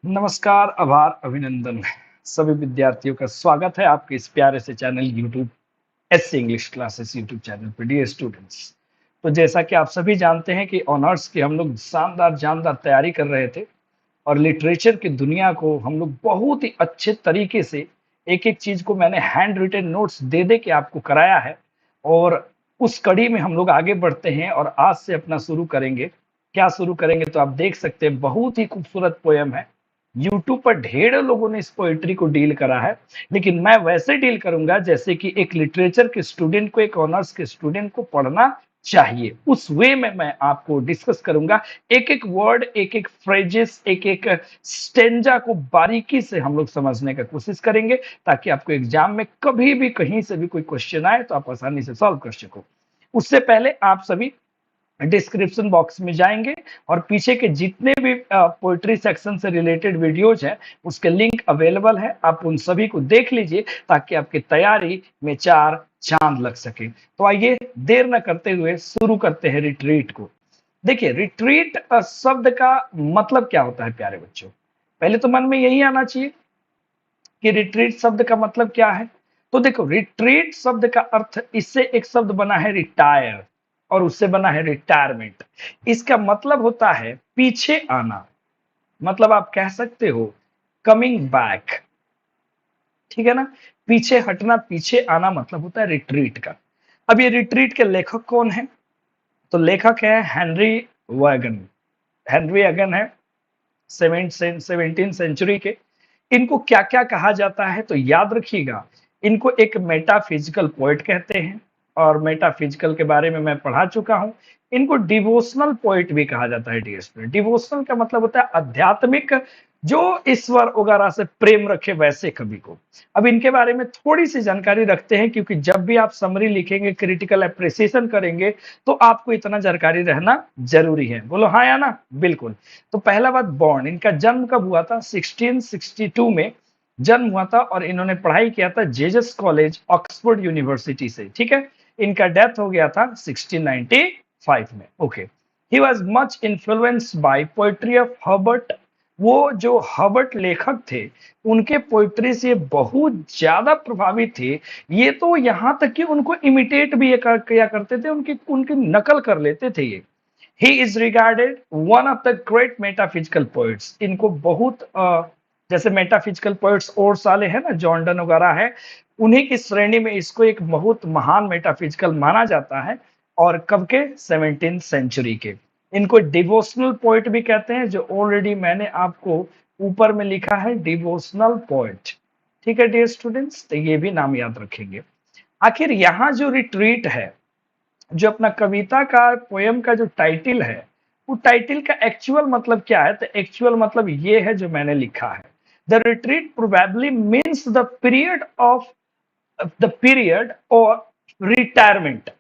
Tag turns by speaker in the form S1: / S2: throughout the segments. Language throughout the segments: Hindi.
S1: नमस्कार, आभार, अभिनंदन। सभी विद्यार्थियों का स्वागत है आपके इस प्यारे से channel YouTube S English classes YouTube channel पर। डियर स्टूडेंट्स, तो जैसा कि आप सभी जानते हैं कि ऑनर्स की हम लोग शानदार जानदार तैयारी कर रहे थे और लिटरेचर की दुनिया को हम लोग बहुत ही अच्छे तरीके से एक एक चीज को मैंने हैंड रिटन नोट्स दे दे के आपको कराया है। और उस कड़ी में हम लोग आगे बढ़ते हैं और आज से अपना शुरू करेंगे। क्या शुरू करेंगे तो आप देख सकते हैं, बहुत ही खूबसूरत पोयम है। यूट्यूब पर ढेरों लोगों ने इस पोएट्री को डील करा है, लेकिन मैं वैसे डील करूंगा जैसे कि एक लिटरेचर के स्टूडेंट को, एक ऑनर्स के स्टूडेंट को पढ़ना चाहिए। उस वे में मैं आपको डिस्कस करूंगा। एक एक वर्ड, एक एक फ्रेजेस, एक एक स्टेंजा को बारीकी से हम लोग समझने का कोशिश करेंगे, ताकि आपको एग्जाम में कभी भी कहीं से भी कोई क्वेश्चन आए तो आप आसानी से सॉल्व कर सको। उससे पहले आप सभी डिस्क्रिप्शन बॉक्स में जाएंगे और पीछे के जितने भी पोइट्री सेक्शन से रिलेटेड वीडियोज हैं उसके लिंक अवेलेबल है, आप उन सभी को देख लीजिए ताकि आपकी तैयारी में चार चांद लग सके। तो आइए देर न करते हुए शुरू करते हैं रिट्रीट को। देखिए, रिट्रीट शब्द का मतलब क्या होता है प्यारे बच्चों? पहले तो मन में यही आना चाहिए कि रिट्रीट शब्द का मतलब क्या है। तो देखो, रिट्रीट शब्द का अर्थ, इससे एक शब्द बना है रिटायर और उससे बना है रिटायरमेंट। इसका मतलब होता है पीछे आना। मतलब आप कह सकते हो कमिंग बैक, ठीक है ना। पीछे हटना, पीछे आना मतलब होता है रिट्रीट का। अब ये रिट्रीट के लेखक कौन है? तो लेखक है हेनरी वैगन। हेनरी वैगन है 17वीं सेंचुरी के। इनको क्या क्या कहा जाता है तो याद रखिएगा, इनको एक मेटाफिजिकल पोएट कहते हैं और मेटाफिजिकल के बारे में मैं पढ़ा चुका हूं। इनको डिवोशनल पोएट भी कहा जाता है। डियर स्टूडेंट, डिवोशनल का मतलब होता है आध्यात्मिक, जो ईश्वर वगैरह से प्रेम रखे वैसे कवि को। अब इनके बारे में थोड़ी सी जानकारी रखते हैं, क्योंकि जब भी आप समरी लिखेंगे, क्रिटिकल अप्रिसिएशन करेंगे, तो आपको इतना जानकारी रहना जरूरी है। बोलो हाँ या ना? बिल्कुल। तो पहला बात, बॉर्न, इनका जन्म कब हुआ था? 1662 में जन्म हुआ था और इन्होंने पढ़ाई किया था जेजस कॉलेज ऑक्सफोर्ड यूनिवर्सिटी से, ठीक है। इनका डेथ हो गया था 1695 में। Okay. He was much influenced by poetry of Herbert. वो जो हर्बर्ट लेखक थे, उनके पोएट्री से बहुत ज्यादा प्रभावित थे। ये तो यहाँ तक कि उनको इमिटेट भी ये किया करते थे, उनकी उनकी नकल कर लेते थे ये। He is regarded one of the great metaphysical poets। इनको बहुत जैसे मेटाफिजिकल पोएट्स और साले हैं ना, जॉन डन वगैरह है, उन्हीं की श्रेणी में इसको एक बहुत महान मेटाफिजिकल माना जाता है। और कब के? 17th सेंचुरी के। इनको डिवोशनल पोएट भी कहते हैं, जो ऑलरेडी मैंने आपको ऊपर में लिखा है, डिवोशनल पोएट। ठीक है डियर स्टूडेंट्स, तो ये भी नाम याद रखेंगे। आखिर यहाँ जो रिट्रीट है, जो अपना कविता का, पोयम का जो टाइटल है, वो टाइटल का एक्चुअल मतलब क्या है? तो एक्चुअल मतलब ये है जो मैंने लिखा है। The retreat probably means the period और रिटायरमेंट।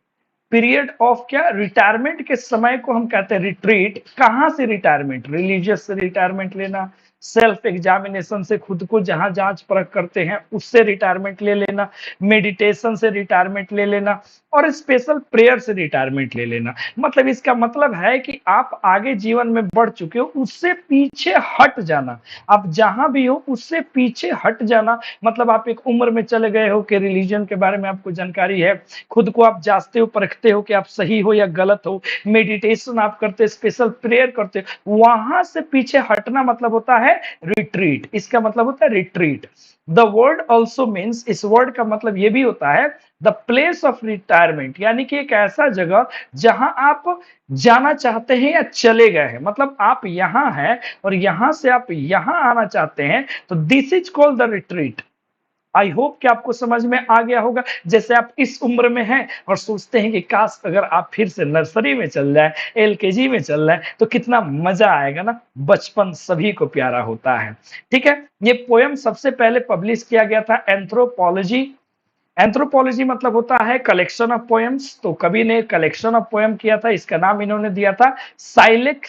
S1: पीरियड ऑफ क्या? रिटायरमेंट के समय को हम कहते हैं रिट्रीट। कहां से रिटायरमेंट? रिलीजियस से रिटायरमेंट लेना, सेल्फ एग्जामिनेशन से खुद को जहां जांच परख करते हैं उससे रिटायरमेंट ले लेना, मेडिटेशन से रिटायरमेंट ले लेना, और स्पेशल प्रेयर से रिटायरमेंट ले लेना। मतलब इसका मतलब है कि आप आगे जीवन में बढ़ चुके हो, उससे पीछे हट जाना। आप जहां भी हो उससे पीछे हट जाना। मतलब आप एक उम्र में चले गए हो कि रिलीजन के बारे में आपको जानकारी है, खुद को आप जांचते हो, परखते हो कि आप सही हो या गलत हो, मेडिटेशन आप करते, स्पेशल प्रेयर करते, वहां से पीछे हटना मतलब होता है रिट्रीट। इसका मतलब होता है retreat. The word also means, इस वर्ड का मतलब ये भी होता है द प्लेस ऑफ रिटायरमेंट, यानी कि एक ऐसा जगह जहां आप जाना चाहते हैं या चले गए हैं। मतलब आप यहां हैं और यहां से आप यहां आना चाहते हैं, तो this is called the retreat. I hope कि आपको समझ में आ गया होगा। जैसे आप इस उम्र में हैं और सोचते हैं कि काश अगर आप फिर से नर्सरी में चल जाए, एलकेजी में चल जाए, तो कितना मजा आएगा ना। बचपन सभी को प्यारा होता है। ठीक है। ये पोयम सबसे पहले पब्लिश किया गया था एंथ्रोपोलॉजी। एंथ्रोपोलॉजी मतलब होता है कलेक्शन ऑफ पोएम्स। तो कवि ने कलेक्शन ऑफ पोएम किया था, इसका नाम इन्होंने दिया था साइलेक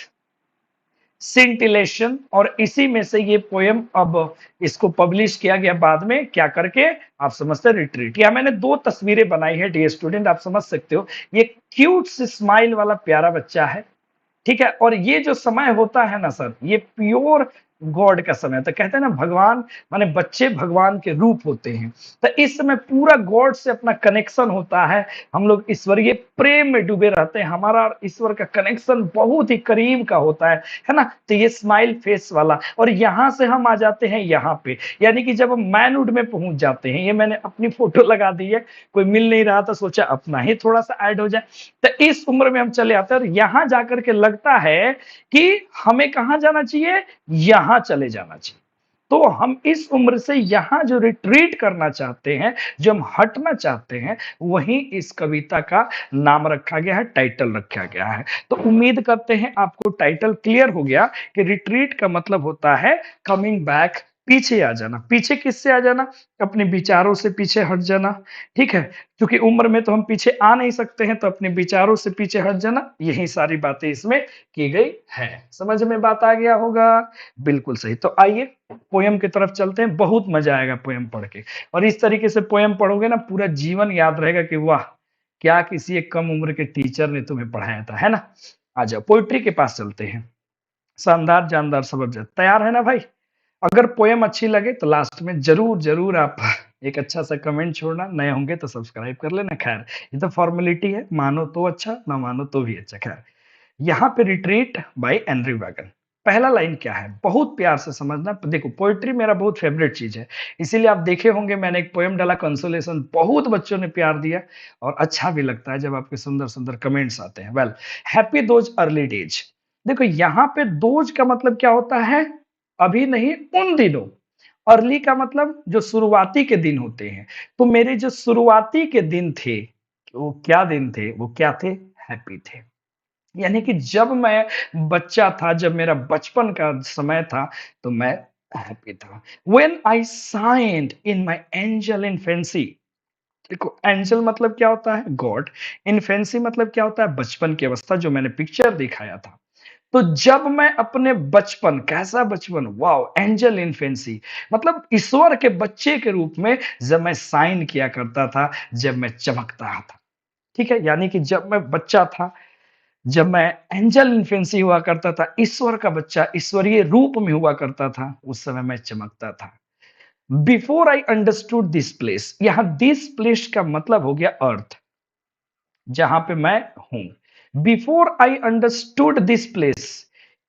S1: सिंटिलेशन। और इसी में से ये पोयम अब इसको पब्लिश किया गया बाद में, क्या करके? आप समझते हैं, रिट्रीट। या मैंने दो तस्वीरें बनाई है डियर स्टूडेंट, आप समझ सकते हो। ये क्यूट स्माइल वाला प्यारा बच्चा है, ठीक है। और ये जो समय होता है ना सर, ये प्योर गॉड का समय, तो कहते हैं ना भगवान माने बच्चे भगवान के रूप होते हैं। तो इस समय पूरा गॉड से अपना कनेक्शन होता है, हम लोग ईश्वरीय प्रेम में डूबे रहते हैं, हमारा और ईश्वर का कनेक्शन बहुत ही करीब का होता है ना। तो ये स्माइल फेस वाला, और यहाँ से हम आ जाते हैं यहाँ पे, यानी कि जब हम मैनहुड में पहुंच जाते हैं, ये मैंने अपनी फोटो लगा दी है, कोई मिल नहीं रहा था, सोचा अपना ही थोड़ा सा ऐड हो जाए। तो इस उम्र में हम चले आते हैं और यहाँ जाकर के लगता है कि हमें कहाँ जाना चाहिए, यहाँ चले जाना चाहिए। तो हम इस उम्र से यहाँ जो रिट्रीट करना चाहते हैं, जो हम हटना चाहते हैं, वही इस कविता का नाम रखा गया है, टाइटल रखा गया है। तो उम्मीद करते हैं आपको टाइटल क्लियर हो गया कि रिट्रीट का मतलब होता है कमिंग बैक, पीछे आ जाना। पीछे किससे आ जाना, अपने विचारों से पीछे हट जाना। ठीक है, क्योंकि उम्र में तो हम पीछे आ नहीं सकते हैं, तो अपने विचारों से पीछे हट जाना, यही सारी बातें इसमें की गई है। समझ में बात आ गया होगा, बिल्कुल सही। तो आइए पोयम की तरफ चलते हैं, बहुत मजा आएगा पोयम पढ़ के, और इस तरीके से पोयम पढ़ोगे ना पूरा जीवन याद रहेगा कि वाह क्या किसी एक कम उम्र के टीचर ने तुम्हें पढ़ाया था, है ना। आ जाओ पोइट्री के पास चलते हैं। शानदार जानदार सबक तैयार है ना भाई। अगर पोयम अच्छी लगे तो लास्ट में जरूर जरूर आप एक अच्छा सा कमेंट छोड़ना, नए होंगे तो सब्सक्राइब कर लेना। खैर ये तो फॉर्मेलिटी है, मानो तो अच्छा ना मानो तो भी अच्छा। खैर यहाँ पे रिट्रीट बाय एनरी वैगन, पहला लाइन क्या है बहुत प्यार से समझना। देखो पोइट्री मेरा बहुत फेवरेट चीज है, इसीलिए आप देखे होंगे मैंने एक पोएम डाला कंसोलेशन, बहुत बच्चों ने प्यार दिया, और अच्छा भी लगता है जब आपके सुंदर सुंदर कमेंट्स आते हैं। Well, happy those early days. देखो यहाँ पे दोज का मतलब क्या होता है, अभी नहीं उन दिनों। अर्ली का मतलब जो शुरुआती के दिन होते हैं, तो मेरे जो शुरुआती के दिन थे, वो क्या दिन थे, वो क्या थे, हैप्पी थे। यानी कि जब मैं बच्चा था, जब मेरा बचपन का समय था, तो मैं हैप्पी था। When I signed in my angel infancy, देखो एंजल मतलब क्या होता है, गॉड। इन्फेंसी मतलब क्या होता है, बचपन की अवस्था, जो मैंने पिक्चर दिखाया था। तो जब मैं अपने बचपन, कैसा बचपन, वाओ, एंजल इन्फेंसी मतलब ईश्वर के बच्चे के रूप में जब मैं साइन किया करता था, जब मैं चमकता था। ठीक है, यानी कि जब मैं बच्चा था, जब मैं एंजल इन्फेंसी हुआ करता था, ईश्वर का बच्चा ईश्वरीय रूप में हुआ करता था, उस समय मैं चमकता था। Before I understood this place, यहां दिस प्लेस का मतलब हो गया अर्थ, जहां पे मैं हूं। Before I understood this place,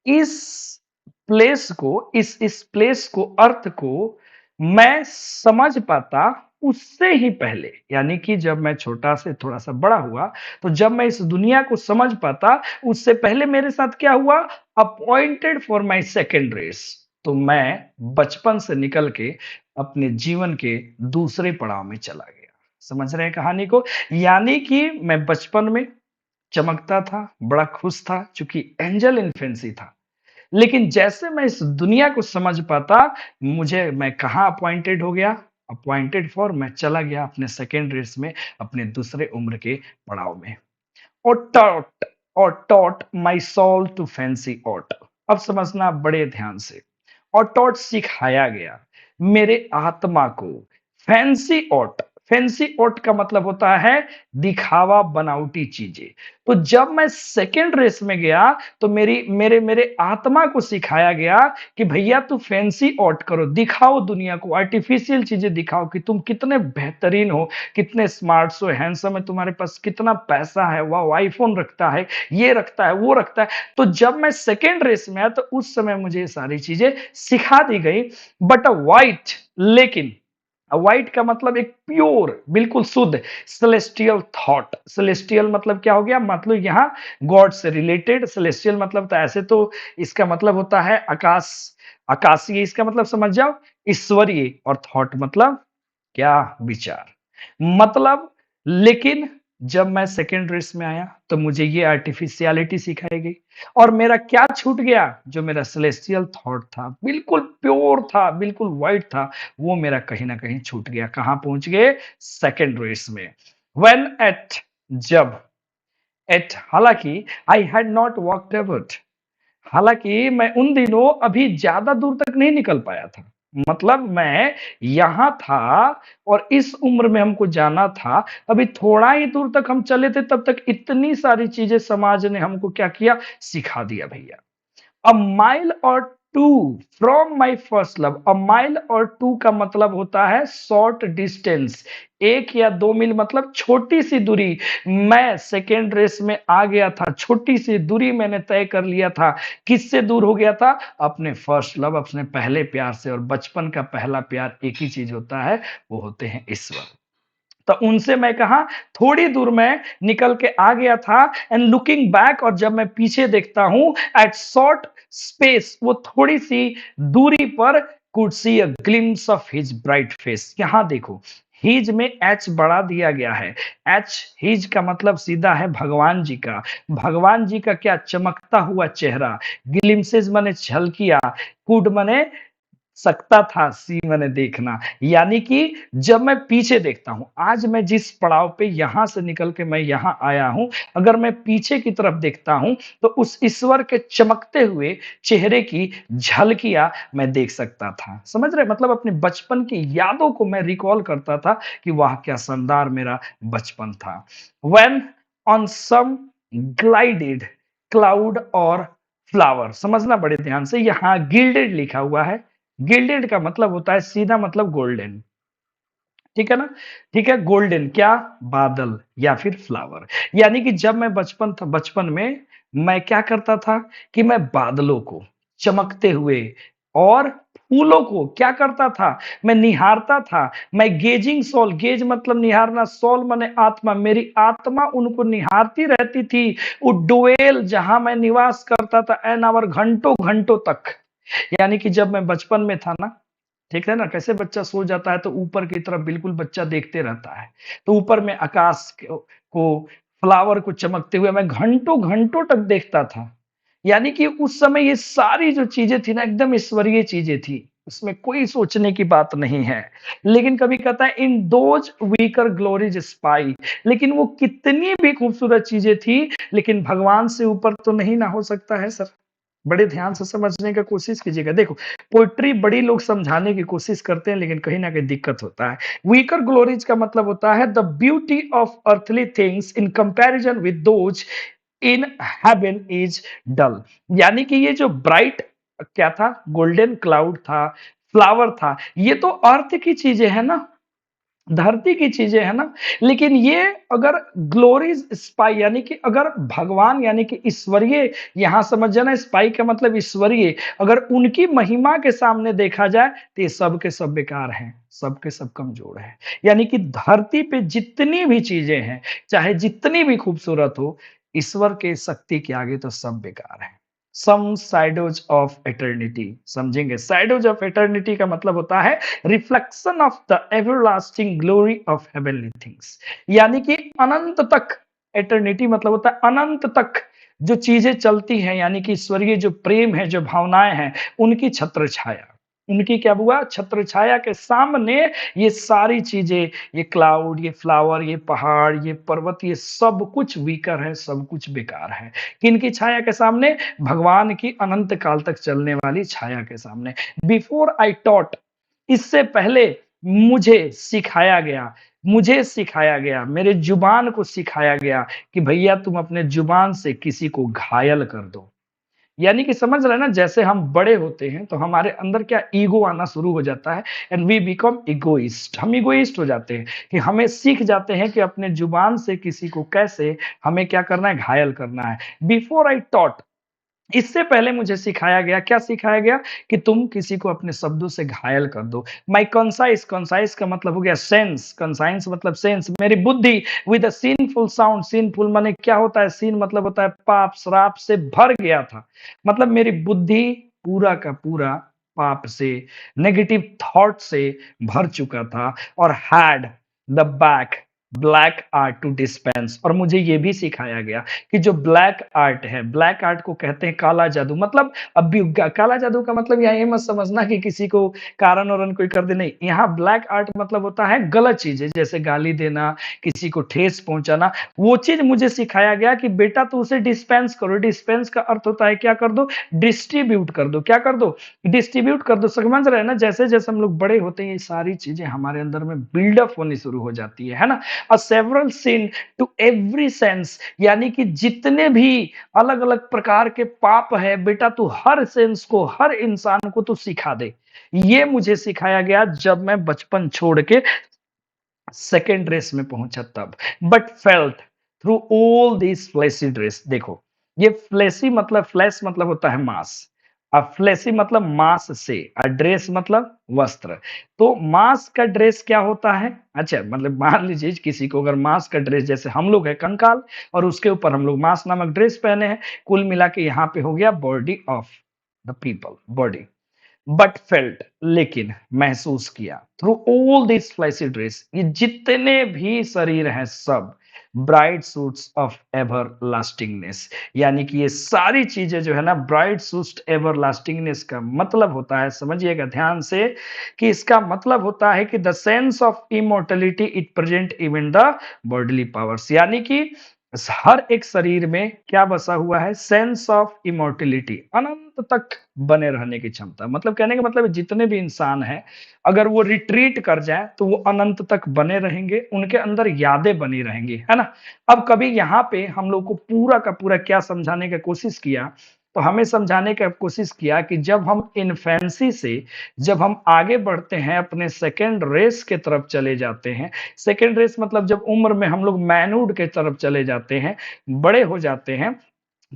S1: इस प्लेस को, इस प्लेस को, अर्थ को मैं समझ पाता उससे ही पहले, यानी कि जब मैं छोटा से थोड़ा सा बड़ा हुआ, तो जब मैं इस दुनिया को समझ पाता उससे पहले मेरे साथ क्या हुआ, appointed for my second race. तो मैं बचपन से निकल के अपने जीवन के दूसरे पड़ाव में चला गया। समझ रहे हैं कहानी को, यानी कि मैं बचपन में चमकता था, बड़ा खुश था, चूंकि एंजल इन्फेंसी था। लेकिन जैसे मैं इस दुनिया को समझ पाता, मैं कहा अपॉइंटेड हो गया, अपॉइंटेड फॉर, मैं चला गया अपने सेकेंड रेस में, अपने दूसरे उम्र के पड़ाव में। और taught my soul to fancy aught, अब समझना बड़े ध्यान से। और टॉट सिखाया गया मेरे आत्मा को, फैंसी ऑट, फैंसी ऑट का मतलब होता है दिखावा बनावटी चीजें। तो जब मैं सेकेंड रेस में गया, तो मेरी मेरे मेरे आत्मा को सिखाया गया कि भैया तू फैंसी ऑट करो, दिखाओ दुनिया को, आर्टिफिशियल चीजें दिखाओ कि तुम कितने बेहतरीन हो, कितने स्मार्ट हो, हैंडसम है, तुम्हारे पास कितना पैसा है, वाह आईफोन रखता है, ये रखता है, वो रखता है। तो जब मैं सेकेंड रेस में आया, तो उस समय मुझे ये सारी चीजें सिखा दी गई। बट अ वाइट, लेकिन वाइट का मतलब एक प्योर, बिल्कुल शुद्ध, सेलेस्टियल थॉट। सेलेस्टियल मतलब क्या हो गया, मतलब यहां गॉड से रिलेटेड। सेलेस्टियल मतलब तो ऐसे तो इसका मतलब होता है आकाश, आकाशीय, इसका मतलब समझ जाओ ईश्वरीय, और थॉट मतलब क्या, विचार, मतलब। लेकिन जब मैं सेकेंड रेस में आया, तो मुझे ये आर्टिफिशियलिटी सिखाई गई, और मेरा क्या छूट गया, जो मेरा सेलेस्टियल थॉट था, बिल्कुल प्योर था, बिल्कुल वाइट था, वो मेरा कहीं ना कहीं छूट गया। कहां पहुंच गए, सेकेंड रेस में। व्हेन एट, जब, एट, हालांकि, I had not walked avert, हालांकि मैं उन दिनों अभी ज्यादा दूर तक नहीं निकल पाया था, मतलब मैं यहां था, और इस उम्र में हमको जाना था, अभी थोड़ा ही दूर तक हम चले थे, तब तक इतनी सारी चीजें समाज ने हमको क्या किया, सिखा दिया भैया। A mile or two, from my first love. A mile or two का मतलब होता है शॉर्ट डिस्टेंस, 1 या 2 मील मतलब छोटी सी दूरी। मैं सेकेंड रेस में आ गया था, छोटी सी दूरी मैंने तय कर लिया था। किससे दूर हो गया था? अपने फर्स्ट लव, अपने पहले प्यार से। और बचपन का पहला प्यार एक ही चीज होता है, वो होते हैं ईश्वर। तो उनसे मैं कहा थोड़ी दूर में निकल के आ गया था। एंड लुकिंग बैक, और जब मैं पीछे देखता हूं, एट शॉर्ट स्पेस, वो थोड़ी सी दूरी पर, could see a glimpse of his bright face. यहां देखो, हिज में एच बढ़ा दिया गया है। एच, हिज का मतलब सीधा है भगवान जी का। भगवान जी का क्या चमकता हुआ चेहरा। ग्लिम्सेस माने झलकिया, कुड माने सकता था, सी मैंने देखना। यानी कि जब मैं पीछे देखता हूं, आज मैं जिस पड़ाव पे यहां से निकल के मैं यहां आया हूं, अगर मैं पीछे की तरफ देखता हूं तो उस ईश्वर के चमकते हुए चेहरे की झलकियां मैं देख सकता था। समझ रहे? मतलब अपने बचपन की यादों को मैं रिकॉल करता था कि वाह क्या शानदार मेरा बचपन था। When on some glided cloud or flower, समझना बड़े ध्यान से, यहां गिल्डेड लिखा हुआ है। गिल्डेड का मतलब होता है सीधा मतलब गोल्डन, ठीक है ना? ठीक है, गोल्डन क्या? बादल या फिर फ्लावर। यानी कि जब मैं बचपन था, बचपन में मैं क्या करता था कि मैं बादलों को चमकते हुए और फूलों को क्या करता था, मैं निहारता था। मैं गेजिंग सोल, गेज मतलब निहारना, सोल माने आत्मा, मेरी आत्मा उनको निहारती रहती थी। वो डोएल जहां मैं निवास करता था एन आवर, घंटों घंटों तक। यानी कि जब मैं बचपन में था ना, ठीक है ना, कैसे बच्चा सो जाता है तो ऊपर की तरफ बिल्कुल बच्चा देखते रहता है। तो ऊपर में आकाश को फ्लावर को चमकते हुए मैं घंटों घंटों तक देखता था। यानी कि उस समय ये सारी जो चीजें थी ना, एकदम ईश्वरीय चीजें थी, उसमें कोई सोचने की बात नहीं है। लेकिन कभी कहता है in those weaker glories spy, लेकिन वो कितनी भी खूबसूरत चीजें थी, लेकिन भगवान से ऊपर तो नहीं ना हो सकता है सर। बड़े ध्यान से समझने का कोशिश कीजिएगा। देखो, पोइट्री बड़ी लोग समझाने की कोशिश करते हैं, लेकिन कहीं ना कहीं दिक्कत होता है। वीकर ग्लोरीज का मतलब होता है the beauty of earthly things in comparison with those in heaven is dull. यानी कि ये जो ब्राइट क्या था, गोल्डन क्लाउड था, फ्लावर था, ये तो अर्थ की चीजें है ना, धरती की चीजें है ना। लेकिन ये अगर ग्लोरीज स्पाई, यानी कि अगर भगवान यानी कि ईश्वरीय, यहां समझ जाना, स्पाई का मतलब ईश्वरीय, अगर उनकी महिमा के सामने देखा जाए तो ये सब के सब बेकार हैं, सब के सब कमजोर है। यानी कि धरती पे जितनी भी चीजें हैं, चाहे जितनी भी खूबसूरत हो, ईश्वर के शक्ति के आगे तो सब बेकार है। सम साइडोज ऑफ एटर्निटी, समझेंगे? साइडोज ऑफ एटर्निटी का मतलब होता है reflection of the everlasting glory of heavenly things. यानी कि अनंत तक, एटर्निटी मतलब होता है अनंत तक जो चीजें चलती हैं, यानी कि ईश्वरीय जो प्रेम है, जो भावनाएं हैं, उनकी छत्र छाया, उनकी क्या हुआ, छत्र छाया के सामने ये सारी चीजें, ये क्लाउड, ये फ्लावर, ये पहाड़, ये पर्वत, ये सब कुछ वीकर है, सब कुछ बेकार है। किनकी छाया के सामने? भगवान की अनंत काल तक चलने वाली छाया के सामने। बिफोर आई टॉट, इससे पहले मुझे सिखाया गया, मुझे सिखाया गया, मेरे जुबान को सिखाया गया कि भैया तुम अपने जुबान से किसी को घायल कर दो। यानी कि समझ रहे हैं ना, जैसे हम बड़े होते हैं तो हमारे अंदर क्या ईगो आना शुरू हो जाता है, एंड वी बिकम इगोइस्ट, हम इगोइस्ट हो जाते हैं कि हमें सीख जाते हैं कि अपने जुबान से किसी को कैसे हमें क्या करना है, घायल करना है। बिफोर आई टॉट, इससे पहले मुझे सिखाया गया, क्या सिखाया गया, कि तुम किसी को अपने शब्दों से घायल कर दो। माई कंसाइज, कंसाइज का मतलब हो गया सेंस, कंसाइंस मतलब सेंस, मेरी बुद्धि विद अ सीनफुल साउंड, सीनफुल माने क्या होता है, सीन मतलब होता है पाप, श्राप से भर गया था। मतलब मेरी बुद्धि पूरा का पूरा पाप से, नेगेटिव थॉट से भर चुका था। और had the back black art to dispense, और मुझे यह भी सिखाया गया कि जो ब्लैक आर्ट है, ब्लैक आर्ट को कहते हैं काला जादू। मतलब अब भी काला जादू का मतलब यहाँ ये मत समझना कि किसी को कारण और कोई कर दे, नहीं। यहाँ ब्लैक आर्ट मतलब होता है गलत चीजें, जैसे गाली देना, किसी को ठेस पहुंचाना। वो चीज मुझे सिखाया गया कि बेटा तू उसे डिस्पेंस करो। डिस्पेंस का अर्थ होता है क्या कर दो, डिस्ट्रीब्यूट कर दो। क्या कर दो, डिस्ट्रीब्यूट कर दो। समझ रहे हैं ना, जैसे जैसे हम लोग बड़े होते हैं ये सारी चीजें हमारे अंदर में बिल्डअप होनी शुरू हो जाती है ना। A several sin to every sense, यानी कि जितने भी अलग अलग प्रकार के पाप है बेटा तू हर सेंस को, हर इंसान को तू सिखा दे। ये मुझे सिखाया गया जब मैं बचपन छोड़ के सेकेंड रेस में पहुंचा तब। But felt through all this fleshy dress, देखो ये फ्लेसी मतलब, फ्लैश मतलब होता है मांस, अब फ्लेसी मतलब मांस से, और ड्रेस मतलब वस्त्र। तो मांस का ड्रेस क्या होता है, अच्छा मतलब मान लीजिए किसी को अगर मांस का ड्रेस, जैसे हम लोग है कंकाल और उसके ऊपर हम लोग मांस नामक ड्रेस पहने हैं, कुल मिला के यहाँ पे हो गया body of the people, body. But felt, लेकिन महसूस किया, through all this fleshy dress, ये जितने भी शरीर हैं सब ब्राइट सूट्स ऑफ एवर लास्टिंगनेस, यानी कि ये सारी चीजें जो है ना, ब्राइट सूट्स एवर लास्टिंगनेस का मतलब होता है, समझिएगा ध्यान से, कि इसका मतलब होता है कि the sense of immortality it present even the bodily powers, यानी कि हर एक शरीर में क्या बसा हुआ है, सेंस ऑफ इमोर्टिलिटी, अनंत तक बने रहने की क्षमता। मतलब कहने का मतलब जितने भी इंसान हैं अगर वो रिट्रीट कर जाए तो वो अनंत तक बने रहेंगे, उनके अंदर यादें बनी रहेंगी, है ना। अब कभी यहाँ पे हम लोग को पूरा का पूरा क्या समझाने की कोशिश किया, तो हमें समझाने की कोशिश किया कि जब हम इन्फेंसी से, जब हम आगे बढ़ते हैं अपने सेकेंड रेस के तरफ चले जाते हैं, सेकेंड रेस मतलब जब उम्र में हम लोग मैनहुड के तरफ चले जाते हैं, बड़े हो जाते हैं,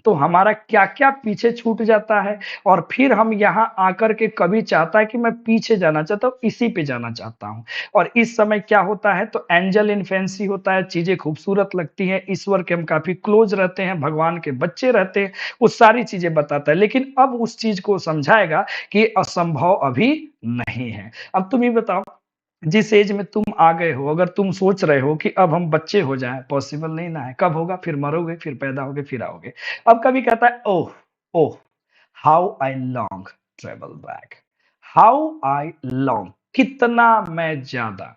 S1: तो हमारा क्या-क्या पीछे छूट जाता है, और फिर हम यहाँ आकर के कभी चाहता है कि मैं पीछे जाना चाहता हूँ, इसी पे जाना चाहता हूँ। और इस समय क्या होता है, तो एंजल इन्फेंसी होता है, चीजें खूबसूरत लगती हैं, ईश्वर के हम काफी क्लोज रहते हैं, भगवान के बच्चे रहते हैं, वो सारी चीजें बताता है। लेकिन अब उस चीज को समझाएगा कि असंभव अभी नहीं है। अब तुम ही बताओ, जिस एज में तुम आ गए हो, अगर तुम सोच रहे हो कि अब हम बच्चे हो जाएं, पॉसिबल नहीं ना है। कब होगा, फिर मरोगे, फिर पैदा होगे, फिर आओगे। अब कभी कहता है oh oh, how I long travel back, how I long, कितना मैं ज्यादा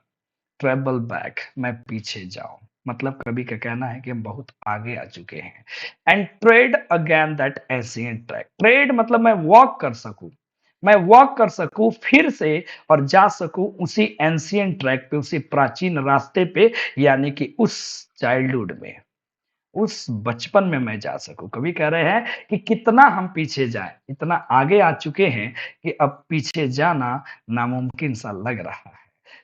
S1: ट्रेवल बैक, मैं पीछे जाऊं। मतलब कभी का कहना है कि हम बहुत आगे आ चुके हैं। And trade again that ancient track, trade मतलब मैं वॉक कर सकूं, मैं वॉक कर सकूं फिर से, और जा सकूं उसी एंशियंट ट्रैक पे, उसी प्राचीन रास्ते पे, यानी कि उस चाइल्डहुड में, उस बचपन में मैं जा सकूं। कभी कह रहे हैं कि कितना हम पीछे जाएं, इतना आगे आ चुके हैं कि अब पीछे जाना नामुमकिन सा लग रहा है।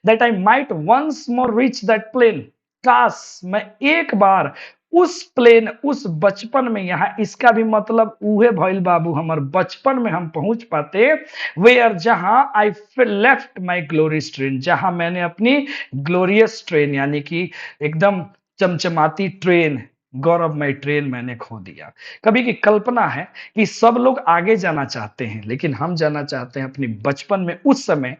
S1: That I might once more reach that plain, काश मैं एक बार उस प्लेन, उस बचपन में, यहाँ इसका भी मतलब उहे भइल बाबू, हमर बचपन में हम पहुंच पाते, वेयर जहां I left my glorious train, जहां मैंने अपनी ग्लोरियस ट्रेन, यानी कि एकदम चमचमाती ट्रेन, गौरवमय ट्रेन मैंने खो दिया। कभी की कल्पना है कि सब लोग आगे जाना चाहते हैं, लेकिन हम जाना चाहते हैं अपनी बचपन में, उस समय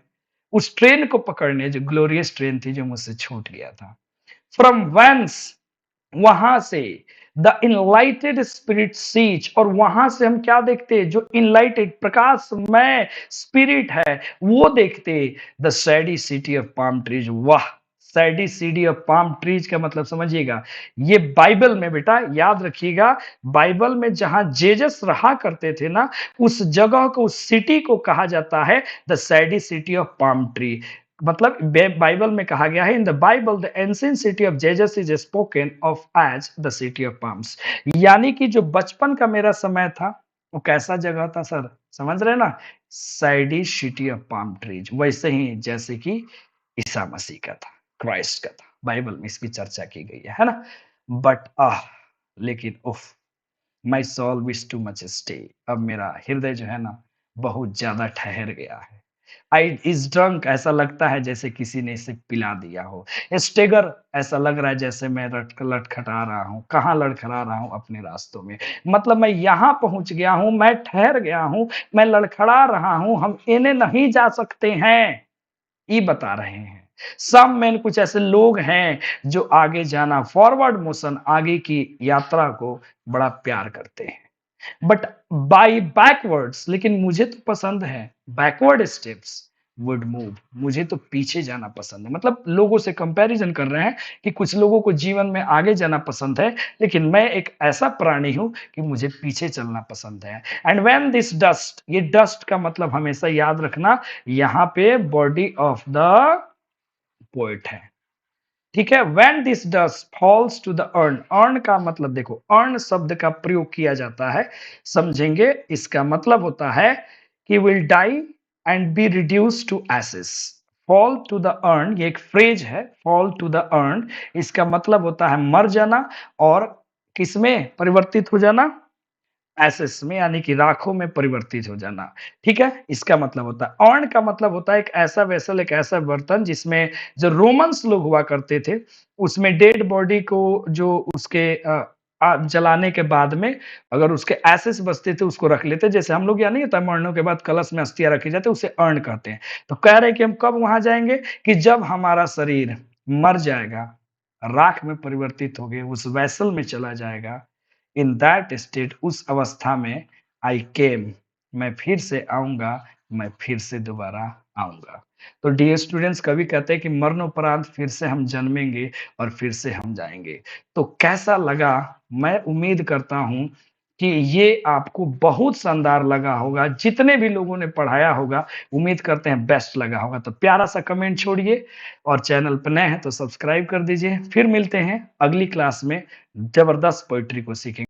S1: उस ट्रेन को पकड़ने, जो ग्लोरियस ट्रेन थी, जो मुझसे छूट गया था। फ्रॉम वेंस, वहां से, द इनलाइटेड स्पिरिट सीच, और वहां से हम क्या देखते हैं, जो इनलाइटेड प्रकाशमय स्पिरिट है वो देखते, the shady city of palm trees. वाह, सैडी सिटी ऑफ पाम ट्रीज का मतलब समझिएगा, ये बाइबल में बेटा याद रखिएगा, बाइबल में जहां जेजस रहा करते थे ना, उस जगह को, उस सिटी को कहा जाता है the shady city of palm tree. मतलब बाइबल में कहा गया है, in the Bible the ancient city of Jesus is spoken of as the city of palms, यानी कि जो बचपन का मेरा समय था वो कैसा जगह था सर, समझ रहे ना, सैडी सिटी ऑफ पाम ट्रीज, वैसे ही जैसे कि ईसा मसीह का था, क्राइस्ट का था, बाइबल में इसकी चर्चा की गई है ना। बट लेकिन उफ, my soul wish too much stay, अब मेरा हृदय जो है ना बहुत ज्यादा ठहर गया है। आई इज ड्रंक, ऐसा लगता है जैसे किसी ने इसे पिला दिया हो। स्टेगर, ऐसा लग रहा है जैसे मैं लटखटा रहा हूँ, कहाँ लड़खड़ा रहा हूँ, अपने रास्तों में। मतलब मैं यहाँ पहुंच गया हूँ, मैं ठहर गया हूँ, मैं लड़खड़ा रहा हूँ, हम इन्हें नहीं जा सकते हैं, ये बता रहे हैं। सम में कुछ ऐसे लोग हैं जो आगे जाना, फॉरवर्ड मोशन, आगे की यात्रा को बड़ा प्यार करते हैं। बट बाई बैकवर्ड्स, लेकिन मुझे तो पसंद है बैकवर्ड स्टेप्स वुड मूव, मुझे तो पीछे जाना पसंद है। मतलब लोगों से कंपैरिजन कर रहे हैं कि कुछ लोगों को जीवन में आगे जाना पसंद है, लेकिन मैं एक ऐसा प्राणी हूं कि मुझे पीछे चलना पसंद है। एंड व्हेन दिस डस्ट, ये डस्ट का मतलब हमेशा याद रखना, यहाँ पे बॉडी ऑफ द पोएट है, ठीक है। When this dust falls to the urn, urn का मतलब देखो, अर्न शब्द का प्रयोग किया जाता है, समझेंगे। इसका मतलब होता है कि will die and be reduce to ashes. Fall to the urn, ये एक फ्रेज है, फॉल टू द अर्न, इसका मतलब होता है मर जाना और किसमें परिवर्तित हो जाना, एसेस में, यानी कि राखों में परिवर्तित हो जाना। ठीक है, इसका मतलब होता है। अर्न का मतलब होता है एक ऐसा वेसल, एक ऐसा बर्तन जिसमें जो रोमन्स लोग हुआ करते थे, उसमें डेड बॉडी को जो उसके जलाने के बाद में अगर उसके एसेस बचते थे उसको रख लेते, जैसे हम लोग, या नहीं होता मरने के बाद कलश में अस्थियां रखी जाती है, उसे अर्न कहते हैं। तो कह रहे हैं कि हम कब वहां जाएंगे, कि जब हमारा शरीर मर जाएगा, राख में परिवर्तित हो गए, उस वैसल में चला जाएगा, इन दैट स्टेट, उस अवस्था में, आई केम, मैं फिर से आऊंगा, मैं फिर से दोबारा आऊंगा। तो डियर स्टूडेंट्स, कवि कहते हैं कि मरणोपरांत फिर से हम जन्मेंगे और फिर से हम जाएंगे। तो कैसा लगा, मैं उम्मीद करता हूं कि ये आपको बहुत शानदार लगा होगा, जितने भी लोगों ने पढ़ाया होगा उम्मीद करते हैं बेस्ट लगा होगा। तो प्यारा सा कमेंट छोड़िए और चैनल पर नए हैं तो सब्सक्राइब कर दीजिए। फिर मिलते हैं अगली क्लास में, जबरदस्त पोइट्री को सीखेंगे।